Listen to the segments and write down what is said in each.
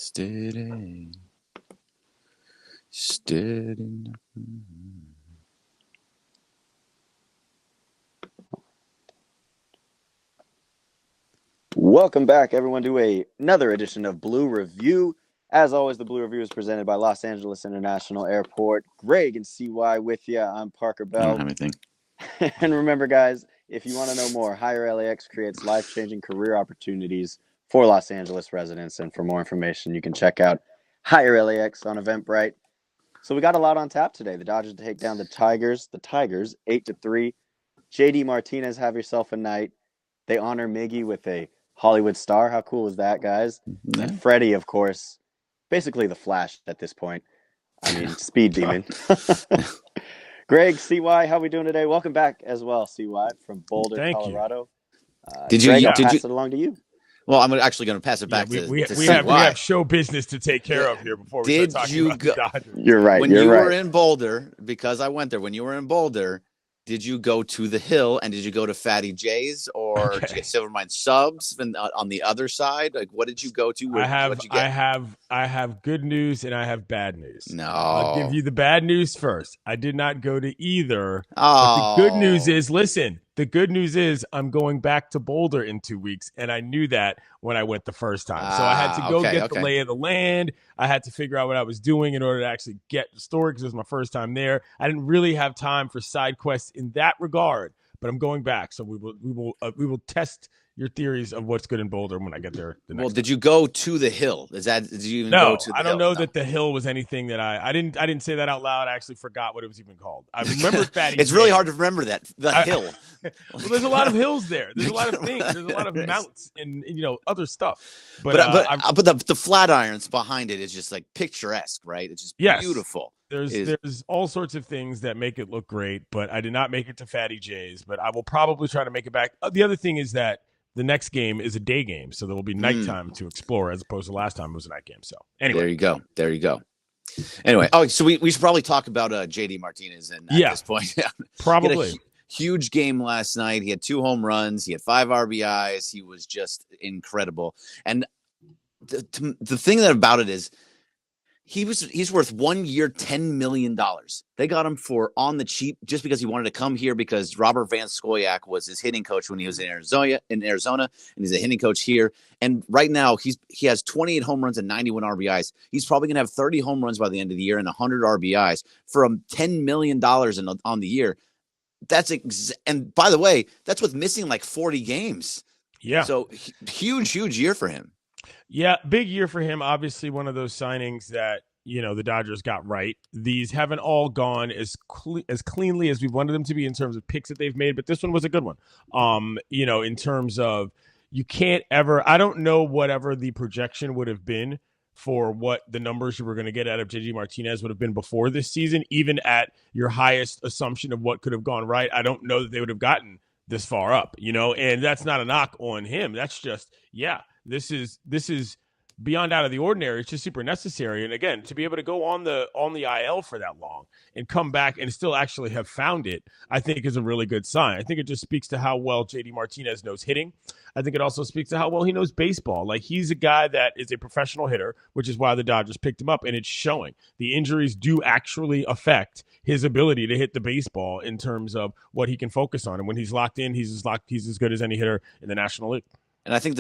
Steady. Steady. Welcome back, everyone, to another edition of Blue Review. As always, the Blue Review is presented by Los Angeles International Airport. Greg and CY with you. I'm Parker I don't Bell. have anything. And remember, guys, if you want to know more, Hire LAX creates life-changing career opportunities for Los Angeles residents. And for more information, you can check out Hire LAX on Eventbrite. So we got a lot on tap today. The Dodgers take down the Tigers. The Tigers, 8-3. JD Martinez, have yourself a night. They honor Miggy with a Hollywood star. How cool is that, guys? Yeah. And Freddie, of course, basically the Flash at this point. I mean, Speed Demon. Greg, CY, how are we doing today? Welcome back as well, CY, from Boulder, Thank Colorado. Greg, I'll pass it along to you. Well, I'm actually going to pass it back to we CY. have show business to take care of here before we start talking about the Dodgers. You're right. When you were in Boulder, because I went there, when you were in Boulder, did you go to the Hill and did you go to Fatty J's or did you get Silvermine Subs on the other side? Like, what did you go to? I have good news and I have bad news. No, I'll give you the bad news first. I did not go to either. Oh, but the good news is, listen. The good news is I'm going back to Boulder in 2 weeks, and I knew that when I went the first time. So I had to go get the lay of the land. I had to figure out what I was doing in order to actually get the story because it was my first time there. I didn't really have time for side quests in that regard, but I'm going back. So we will test your theories of what's good in Boulder when I get there. Did you go to the Hill? Did you even go to the Hill? I don't know that the Hill was anything that I didn't say that out loud. I actually forgot what it was even called. I remember Fatty. It's really hard to remember that Hill. Well, there's a lot of hills there. There's a lot of things. There's a lot of mounts and other stuff. But the flat irons behind it is just like picturesque, right? It's just beautiful. There's all sorts of things that make it look great, but I did not make it to Fatty J's. But I will probably try to make it back. The other thing is that the next game is a day game, so there will be nighttime to explore as opposed to last time it was a night game. So anyway, there you go. Anyway, so we should probably talk about JD Martinez at this point. Probably. Huge game last night. He had 2 home runs. He had 5 RBIs. He was just incredible. And the thing about it is he's worth 1 year, $10 million. They got him for on the cheap just because he wanted to come here because Robert Van Scoyoc was his hitting coach when he was in Arizona, and he's a hitting coach here. And right now he has 28 home runs and 91 RBIs. He's probably going to have 30 home runs by the end of the year and 100 RBIs for $10 million on the year. And by the way, that's with missing like 40 games. Yeah. So huge year for him. Yeah, big year for him. Obviously, one of those signings that the Dodgers got right. These haven't all gone as cleanly as we wanted them to be in terms of picks that they've made, but this one was a good one. In terms of you can't ever. I don't know whatever the projection would have been for what the numbers you were going to get out of JD Martinez would have been before this season, even at your highest assumption of what could have gone right. I don't know that they would have gotten this far up, and that's not a knock on him. That's just, this is beyond out of the ordinary. It's just super necessary. And again, to be able to go on the IL for that long and come back and still actually have found it, I think is a really good sign. I think it just speaks to how well JD Martinez knows hitting. I think it also speaks to how well he knows baseball. Like, he's a guy that is a professional hitter, which is why the Dodgers picked him up, and it's showing. The injuries do actually affect his ability to hit the baseball in terms of what he can focus on. And when he's locked in, he's as good as any hitter in the National League. And I think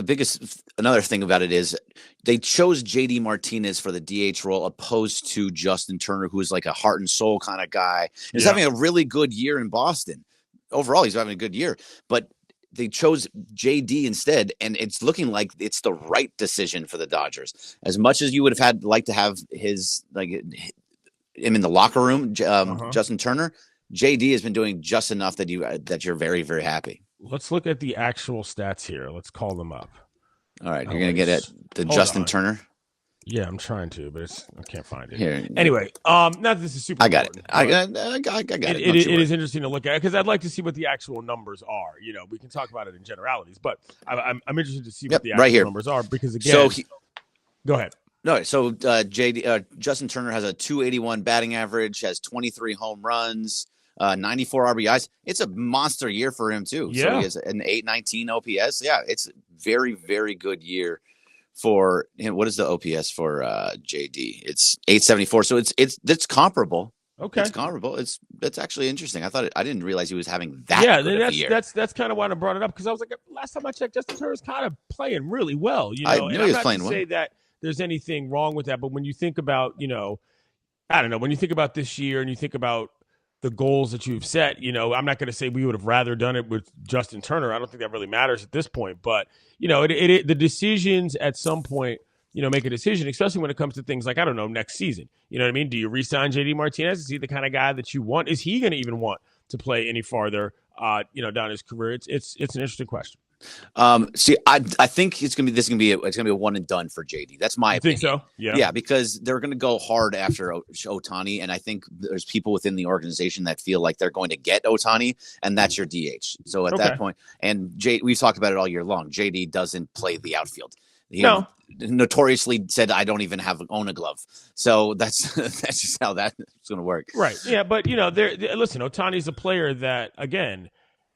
another thing about it is they chose JD Martinez for the DH role opposed to Justin Turner, who is like a heart and soul kind of guy. He's having a really good year in Boston. Overall, he's having a good year. But they chose JD instead, and it's looking like it's the right decision for the Dodgers. As much as you would have liked to have him in the locker room, Justin Turner, JD has been doing just enough that you're very, very happy. Let's look at the actual stats here. Let's call them up. All right, you're gonna get at the Justin Turner. Yeah, I'm trying to, but I can't find it. Here. Anyway, not that this is super. I got it. I got it. It is interesting to look at because I'd like to see what the actual numbers are. We can talk about it in generalities, but I'm interested to see what the actual numbers are because again. Go ahead. No, so Justin Turner has a 281 batting average, has 23 home runs, 94 RBIs. It's a monster year for him too. Yeah. So he has an 819 OPS. Yeah, it's very, very good year for him. What is the OPS for JD? It's 874. So it's comparable. Okay. It's comparable. That's actually interesting. I didn't realize he was having that good of a year. That's kind of why I brought it up, because I was like, last time I checked, Justin Turner's kind of playing really well, I knew and he I'm was not playing to well. say that there's anything wrong with that, but when you think about, I don't know, when you think about this year and you think about the goals that you've set, I'm not going to say we would have rather done it with Justin Turner. I don't think that really matters at this point, but the decisions at some point, make a decision, especially when it comes to things like, I don't know, next season. You know what I mean? Do you re-sign JD Martinez? Is he the kind of guy that you want? Is he going to even want to play any farther, down his career? It's an interesting question. See, I think it's gonna be a one and done for JD. That's my opinion. Think so? Yeah. Yeah, because they're gonna go hard after Ohtani, and I think there's people within the organization that feel like they're going to get Ohtani, and that's your DH. So at that point, and we've talked about it all year long. JD doesn't play the outfield. He notoriously said, "I don't even own a glove." So that's just how that's going to work. Right. Yeah, but listen, Ohtani's a player that, again,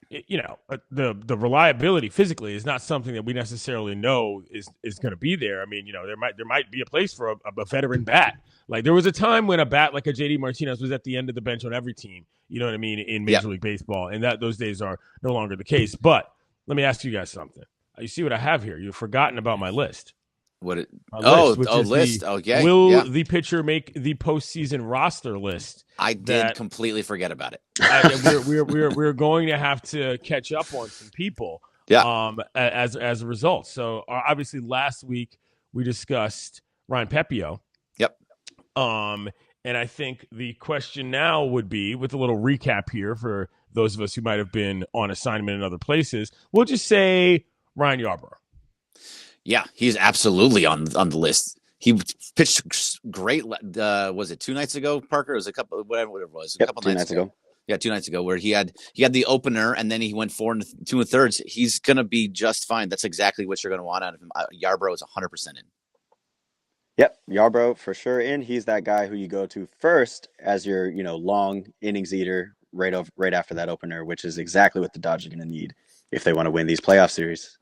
the reliability physically is not something that we necessarily know is going to be there. I mean, there might be a place for a veteran bat. Like, there was a time when a bat like a JD Martinez was at the end of the bench on every team. You know what I mean, in Major League Baseball, and that those days are no longer the case. But let me ask you guys something. You see what I have here? You've forgotten about my list. List. Will the pitcher make the postseason roster list? I did completely forget about it. We're going to have to catch up on some people. As a result. So obviously last week we discussed Ryan Pepio. Yep. And I think the question now would be, with a little recap here for those of us who might have been on assignment in other places, we'll just say Ryan Yarbrough. Yeah, he's absolutely on the list. He pitched great. Was it 2 nights ago, Parker? It was a couple, whatever it was. A couple nights ago. Yeah, 2 nights ago, where he had the opener, and then he went 4 2 1/3. He's going to be just fine. That's exactly what you're going to want out of him. Yarbrough is 100% in. Yep, Yarbrough for sure in. He's that guy who you go to first as your long innings eater right after that opener, which is exactly what the Dodgers are going to need if they want to win these playoff series.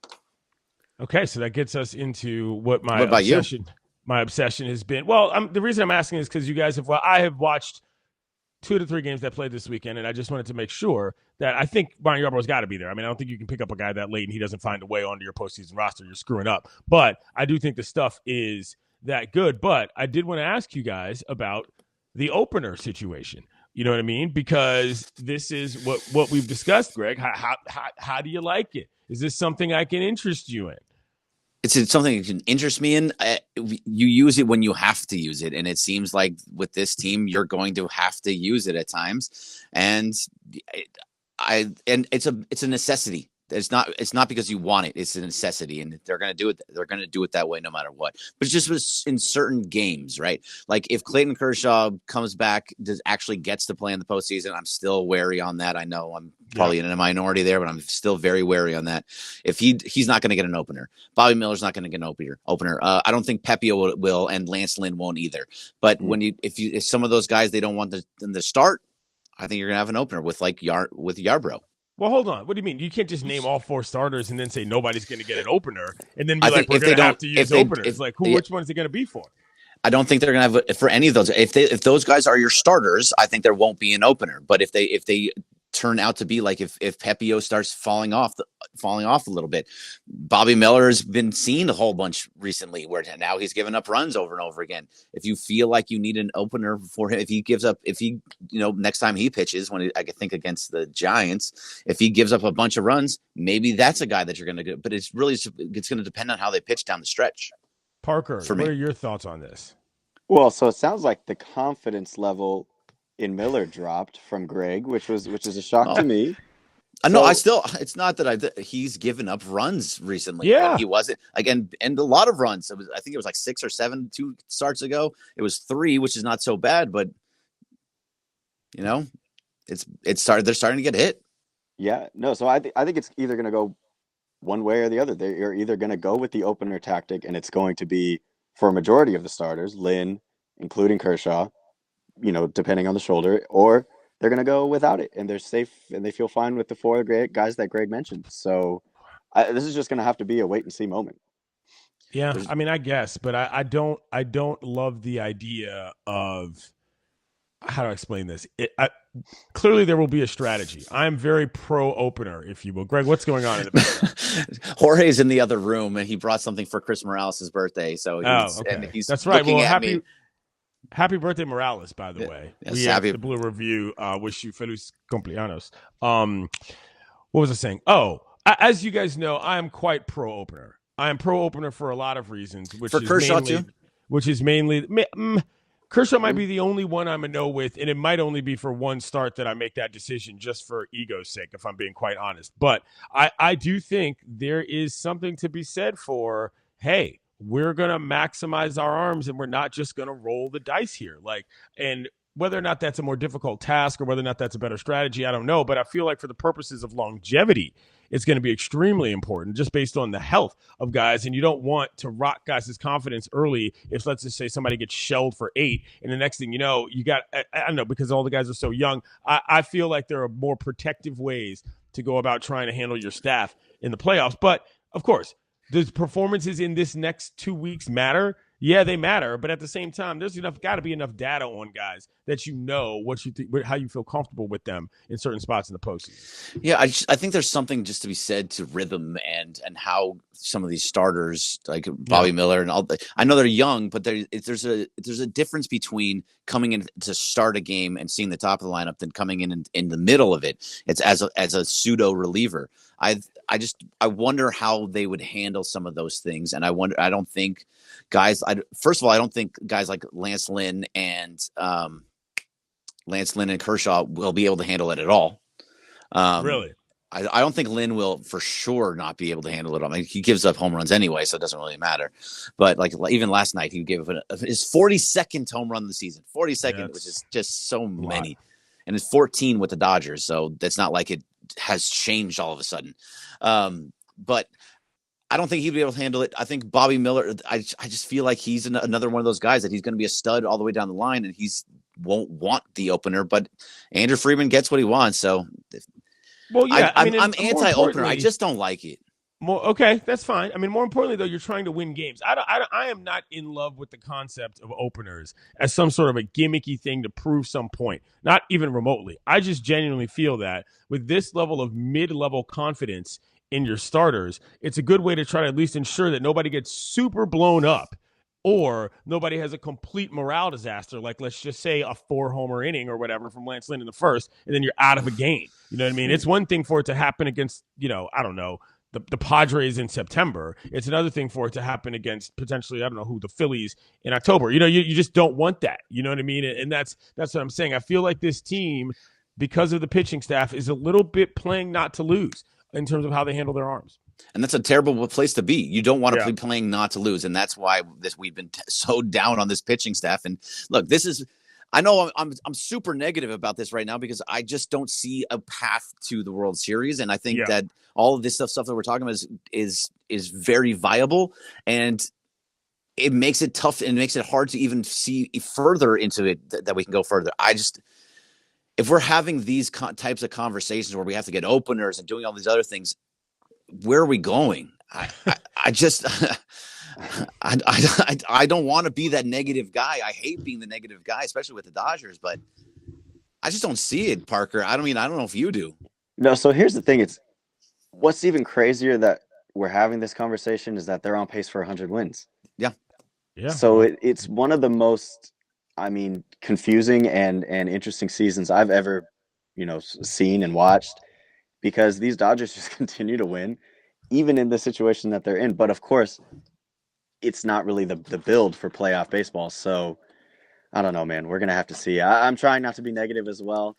Okay, so that gets us into what my obsession has been. Well, the reason I'm asking is because you guys I have watched 2 to 3 games that played this weekend, and I just wanted to make sure that I think Ryan Yarbrough's got to be there. I mean, I don't think you can pick up a guy that late and he doesn't find a way onto your postseason roster. You're screwing up. But I do think the stuff is that good. But I did want to ask you guys about the opener situation. You know what I mean? Because this is what we've discussed, Greg. How do you like it? Is this something I can interest you in? It's something that can interest me in. You use it when you have to use it, and it seems like with this team, you're going to have to use it at times. And it's a necessity. It's not because you want it. It's a necessity, and they're going to do it. They're going to do it that way no matter what. But it's just in certain games, right? Like if Clayton Kershaw comes back, actually gets to play in the postseason, I'm still wary on that. I know I'm probably in a minority there, but I'm still very wary on that. If he's not going to get an opener, Bobby Miller's not going to get an opener. I don't think Pepio will, and Lance Lynn won't either. But if some of those guys they don't want them to start, I think you're going to have an opener with Yarbrough. Well, hold on. What do you mean? You can't just name all 4 starters and then say nobody's going to get an opener, and then be like, we're going to have to use openers. Which one is it going to be for? I don't think they're going to have for any of those. If those guys are your starters, I think there won't be an opener. But if they turn out to be like if Pepio starts falling off a little bit, Bobby Miller has been seen a whole bunch recently where now he's given up runs over and over again. If you feel like you need an opener for him, if he next time he pitches, I think against the Giants, if he gives up a bunch of runs, maybe that's a guy that you're going to get. But it's going to depend on how they pitch down the stretch. Parker, what are your thoughts on this? Well, so it sounds like the confidence level in Miller dropped from Greg, which is a shock to me. No, it's not that he's given up runs recently. Yeah. He wasn't and a lot of runs. I think it was like 6 or 7 2 starts ago. It was 3, which is not so bad, but they're starting to get hit. Yeah, no. So I think it's either going to go one way or the other. They're either going to go with the opener tactic, and it's going to be for a majority of the starters, Lynn, including Kershaw, depending on the shoulder, or they're going to go without it, and they're safe, and they feel fine with the 4 guys that Greg mentioned. So this is just going to have to be a wait-and-see moment. Yeah, I mean, I guess, but I don't love the idea of how to explain this. Clearly, there will be a strategy. I'm very pro opener, if you will. Greg, what's going on in the background? Jorge's in the other room, and he brought something for Chris Morales' birthday. So he's That's right. looking Well, at me. happy birthday, Morales, by the way. Yes, We at the Blue Review wish you feliz cumpleaños. What was I saying? Oh, as you guys know, I am quite pro opener. I am pro opener for a lot of reasons, which for is Kershaw mainly, too. Which is mainly Kershaw might be the only one I'm a no with, and it might only be for one start that I make that decision just for ego's sake, if I'm being quite honest. But I do think there is something to be said for, hey, we're going to maximize our arms and we're not just going to roll the dice here. And whether or not that's a more difficult task or whether or not that's a better strategy, I don't know. But I feel like for the purposes of longevity, it's going to be extremely important just based on the health of guys. And you don't want to rock guys' confidence early if, let's just say, somebody gets shelled for 8. And the next thing you know, you got, I don't know, because all the guys are so young, I feel like there are more protective ways to go about trying to handle your staff in the playoffs. But, of course, does performances in this next 2 weeks matter? Yeah, they matter, but at the same time, there's got to be enough data on guys that you know what you how you feel comfortable with them in certain spots in the postseason. Yeah, I think there's something just to be said to rhythm and how some of these starters like Bobby Miller and all. I know they're young, but there's a difference between coming in to start a game and seeing the top of the lineup than coming in the middle of it. It's as a pseudo reliever. I wonder how they would handle some of those things, and I don't think guys. First of all, I don't think guys like Lance Lynn and Kershaw will be able to handle it at all. Really? I don't think Lynn will for sure not be able to handle it. I mean, he gives up home runs anyway, so it doesn't really matter. But like even last night, he gave up his 42nd home run of the season, 42nd, which is just so many, and it's 14 with the Dodgers. So that's not like it has changed all of a sudden. But I don't think he'd be able to handle it. I think Bobby Miller, I just feel like he's another one of those guys that he's going to be a stud all the way down the line, and won't want the opener. But Andrew Freeman gets what he wants. So, well, yeah, I'm anti-opener. I just don't like it. Okay, that's fine. I mean, more importantly, though, you're trying to win games. I am not in love with the concept of openers as some sort of a gimmicky thing to prove some point, not even remotely. I just genuinely feel that with this level of mid-level confidence in your starters, it's a good way to try to at least ensure that nobody gets super blown up or nobody has a complete morale disaster, like let's just say a 4-homer inning or whatever from Lance Lynn in the first, and then you're out of a game. You know what I mean? It's one thing for it to happen against, I don't know, the Padres in September. It's another thing for it to happen against potentially, I don't know who, the Phillies in October. You just don't want that. You know what I mean? And that's what I'm saying. I feel like this team, because of the pitching staff, is a little bit playing not to lose in terms of how they handle their arms. And that's a terrible place to be. You don't want to be playing not to lose. And that's why we've been so down on this pitching staff. And look, I know I'm super negative about this right now because I just don't see a path to the World Series. And I think that all of this stuff that we're talking about is very viable, and it makes it tough and it makes it hard to even see further into it that we can go further. If we're having these types of conversations where we have to get openers and doing all these other things, where are we going? I just I don't want to be that negative guy. I hate being the negative guy, especially with the Dodgers, but I just don't see it, Parker. I don't know if you do. No, so here's the thing. It's what's even crazier that we're having this conversation is that they're on pace for 100 wins. Yeah. So it's one of the most, confusing and interesting seasons I've ever, seen and watched, because these Dodgers just continue to win, even in the situation that they're in. But of course, it's not really the build for playoff baseball. So I don't know, man. We're going to have to see. I'm trying not to be negative as well.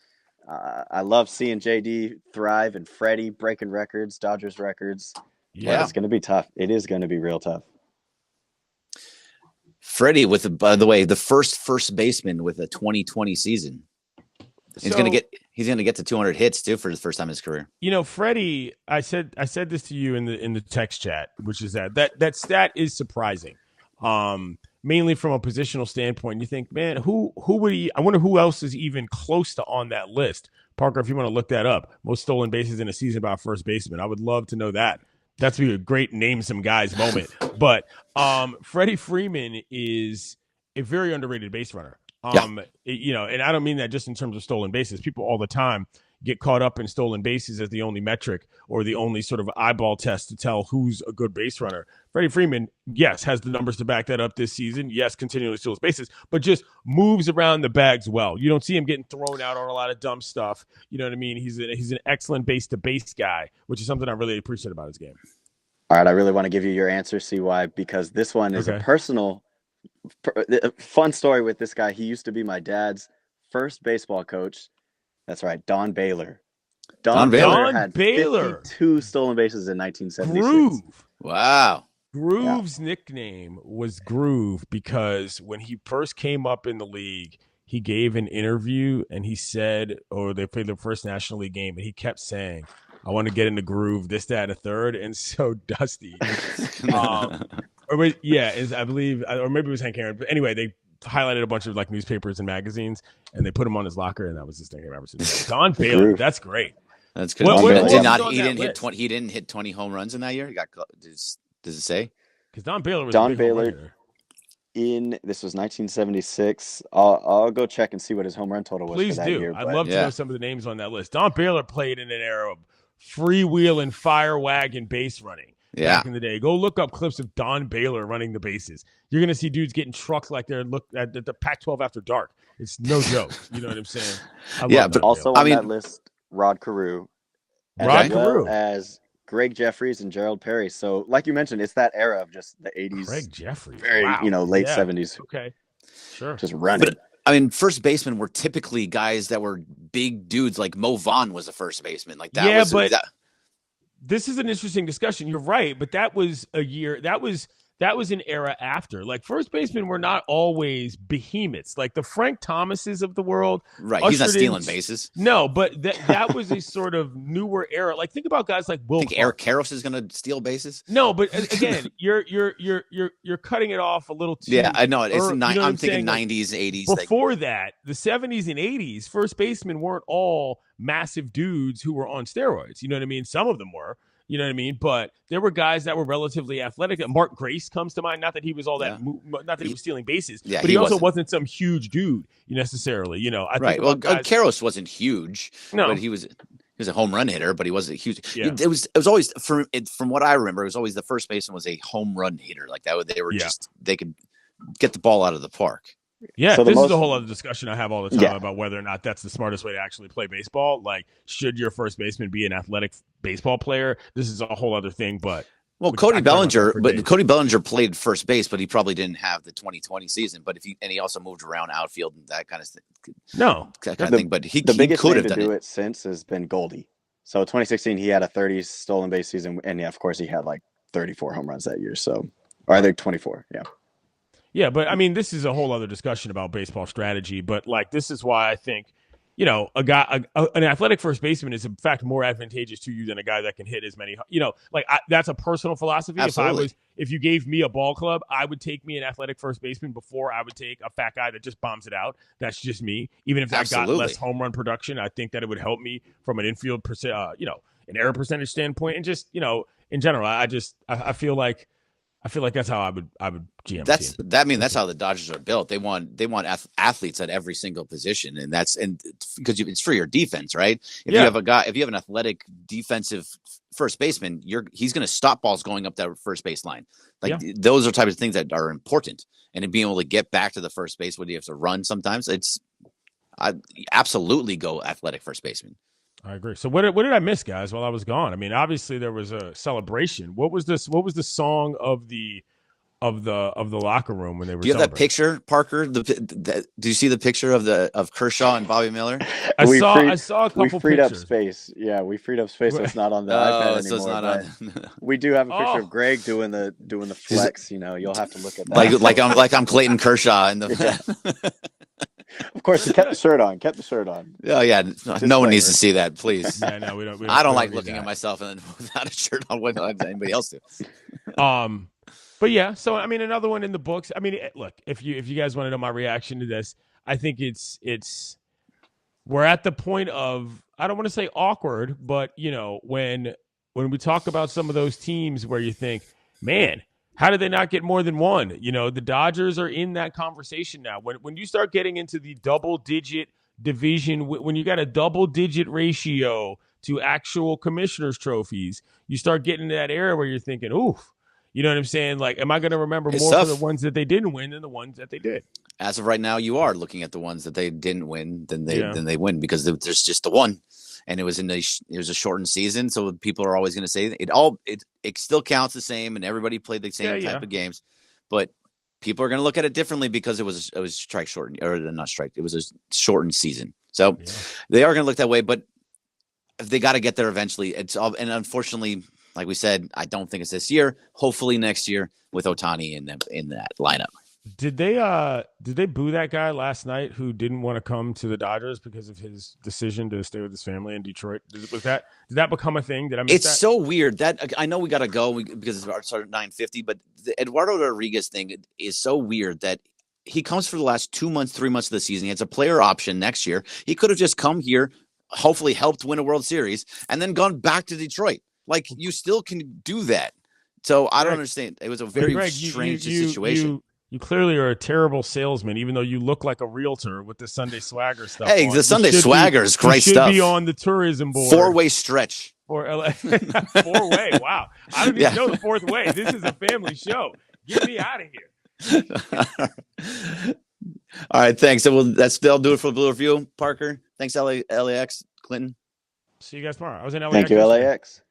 I love seeing JD thrive and Freddie breaking records, Dodgers records. Yeah, it's going to be tough. It is going to be real tough. Freddie, by the way, the first baseman with a 2020 season. He's going to get to 200 hits too for the first time in his career. Freddie, I said this to you in the text chat, which is that stat is surprising. Mainly from a positional standpoint. You think, man, who would he? I wonder who else is even close to on that list. Parker, if you want to look that up, most stolen bases in a season by a first baseman. I would love to know that. That's be a great name some guys moment. But Freddie Freeman is a very underrated base runner. And I don't mean that just in terms of stolen bases. People all the time get caught up in stolen bases as the only metric or the only sort of eyeball test to tell who's a good base runner. Freddie Freeman, yes, has the numbers to back that up this season. Yes, continually steals bases, but just moves around the bags well. You don't see him getting thrown out on a lot of dumb stuff. You know what I mean? He's an excellent base-to-base guy, which is something I really appreciate about his game. All right, I really want to give you your answer, CY, because this one is a personal fun story with this guy. He used to be my dad's first baseball coach. That's right, Don Baylor. Don Baylor had 52 stolen bases in 1976. Groove. Wow. Groove's nickname was Groove because when he first came up in the league, he gave an interview and he said, they played their first National League game, and he kept saying, I want to get in the groove, this, that, and a third. And so Dusty, I believe, or maybe it was Hank Aaron. But anyway, they highlighted a bunch of like newspapers and magazines, and they put him on his locker, and that was his thing ever since. Don Baylor, that's great. That's good. He didn't hit 20 home runs in that year. He got. Does it say? Because Don Baylor was this was 1976. I'll go check and see what his home run total was. Please for that do. year, I'd love to know some of the names on that list. Don Baylor played in an era of freewheeling, fire wagon base running. Back in the day. Go look up clips of Don Baylor running the bases. You're going to see dudes getting trucked like they're at the Pac-12 after dark. It's no joke. You know what I'm saying? But also on that list, Rod Carew. Well as Greg Jeffries and Gerald Perry. So, like you mentioned, it's that era of just the 80s. Greg Jeffries. Very, late 70s. Okay. Sure. Just running. But, first basemen were typically guys that were big dudes. Like Mo Vaughn was a first baseman. Like that. Yeah, this is an interesting discussion. You're right, but that was a year. That was an era after. Like first basemen were not always behemoths. Like the Frank Thomases of the world. Right, he's not stealing bases. No, but that was a sort of newer era. Like think about guys like Will. Think Eric Karros is going to steal bases? No, but again, you're cutting it off a little too. Yeah, I know. I'm thinking saying? 90s, 80s. Before that, the 70s and 80s, first basemen weren't all massive dudes who were on steroids. You know what I mean? Some of them were. You know what I mean? But there were guys that were relatively athletic. Mark Grace comes to mind. Not that he was all that, not that he was stealing bases, but he also wasn't some huge dude necessarily. I think Karros wasn't huge. No, but he was a home run hitter, but he wasn't huge. Yeah. It was always from what I remember, it was always the first baseman was a home run hitter. Like that, they could get the ball out of the park. Yeah, so this is a whole other discussion I have all the time about whether or not that's the smartest way to actually play baseball. Like, should your first baseman be an athletic baseball player? This is a whole other thing, but Cody Bellinger played first base, but he probably didn't have the 2020 season. But he also moved around outfield and that kind of thing. But the biggest could name have to do it since has been Goldie. So 2016, he had a 30 stolen base season, and of course, he had like 34 home runs that year. So, or I think 24. Yeah. Yeah, but I mean, this is a whole other discussion about baseball strategy. But like, this is why I think, an athletic first baseman is in fact more advantageous to you than a guy that can hit as many. That's a personal philosophy. Absolutely. If you gave me a ball club, I would take me an athletic first baseman before I would take a fat guy that just bombs it out. That's just me. Even if that got less home run production, I think that it would help me from an infield an error percentage standpoint, and just in general. I feel like that's how I would GM. That's how the Dodgers are built. They want athletes at every single position, and because it's for your defense, right? If you have an athletic defensive first baseman, he's going to stop balls going up that first base line. Those are types of things that are important, and being able to get back to the first base when you have to run sometimes. I absolutely go athletic first baseman. I agree. So what did I miss, guys, while I was gone? I mean, obviously there was a celebration. What was this? What was the song of the locker room when they were? Do you have that picture, Parker? Do you see the picture of Kershaw and Bobby Miller? I saw a couple. We freed pictures. up space. Yeah, we freed up space. So it's not on the iPad anymore. So it's not on. We do have a picture of Greg doing the flex. You'll have to look at that. Like I'm Clayton Kershaw in the. Of course, he kept the shirt on. Oh yeah, no one needs to see that, please. Yeah, no, we don't. I don't like looking at myself and then without a shirt on. What does anybody else do? But yeah, so I mean, another one in the books. I mean, look, if you guys want to know my reaction to this, I think we're at the point of, I don't want to say awkward, but when when we talk about some of those teams where you think, man, how did they not get more than one? You know, the Dodgers are in that conversation now. When you start getting into the double-digit division, when you got a double-digit ratio to actual commissioners' trophies, you start getting to that era where you're thinking, oof. You know what I'm saying? Like, am I going to remember more for the ones that they didn't win than the ones that they did? As of right now, you are looking at the ones that they didn't win, then they win, because there's just the one, and it was a shortened season, so people are always going to say it still counts the same, and everybody played the same type of games, but people are going to look at it differently because it was strike shortened, or not strike. It was a shortened season, so they are going to look that way, but they got to get there eventually. It's all, and unfortunately, like we said, I don't think it's this year. Hopefully next year with Ohtani in that lineup. Did they boo that guy last night who didn't want to come to the Dodgers because of his decision to stay with his family in Detroit? Did that become a thing? Did I miss that? It's so weird that I know we got to go because it's started at 9:50, but the Eduardo Rodriguez thing is so weird that he comes for the last 2 months, 3 months of the season. He has a player option next year. He could have just come here, hopefully helped win a World Series, and then gone back to Detroit. Like, you still can do that. So I don't understand. It was a very strange situation. You clearly are a terrible salesman, even though you look like a realtor with the Sunday Swagger stuff. Hey, the Sunday Swagger is great stuff. Should be on the tourism board. 4-way stretch. For LA. 4-way. Wow. I don't even know the fourth way. This is a family show. Get me out of here. All right, thanks. So that'll do it for the Blue Review. Parker, thanks, LAX. Clinton. See you guys tomorrow. I was in LAX. Thank you, LAX.